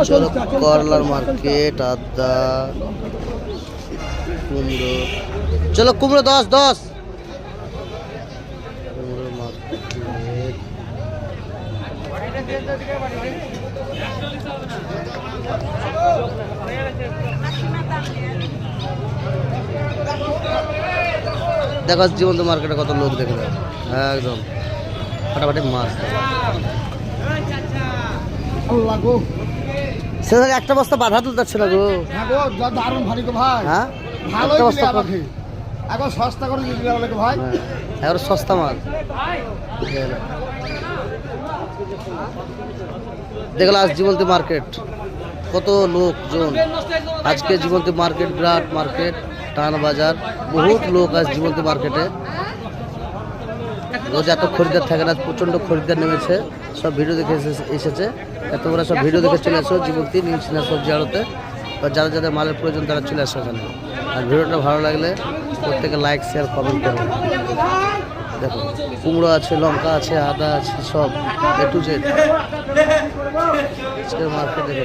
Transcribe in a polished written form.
চলো করলার মার্কেট, আদা, কুমড়ো। চলো কুমড়ো 10 কুমড়ো মার্কেট। দেখো জীবন্ত মার্কেটে কত লোক দেখে দেয়, একদম ফাটাফাটি মাছ। সেখানে একটা বস্তা বাধা তুলতে যাচ্ছে না গো। দারুণ ভারী গো ভাই। হ্যাঁ ভালোই দিলে আমাকে। এখন সস্তা করে দিলে আমাকে ভাই। এখন সস্তা মাল দেখলো। আজ জীবন্তী মার্কেট কত লোকজন। আজকে জীবন্তী মার্কেট বিরাট মার্কেট, টান বাজার, বহুত লোক আজ জীবন্তী মার্কেটে। রোজ এত খরিদ্দার থাকে না, প্রচণ্ড খরিদ্দার নেমেছে। সব ভিডিও দেখে এসেছে, তোমরা সব ভিডিও দেখে চলে আসো জীবন্তী নিউ সিনা সবজি আড়তে। বা যারা যাদের মালের প্রয়োজন তারা চলে আসো এখানে। আর ভিডিওটা ভালো লাগলে প্রত্যেকে লাইক শেয়ার কমেন্ট করো। দেখো কুমড়ো আছে, লঙ্কা আছে, আদা আছে, সব A to Z মার্কেট দেখো।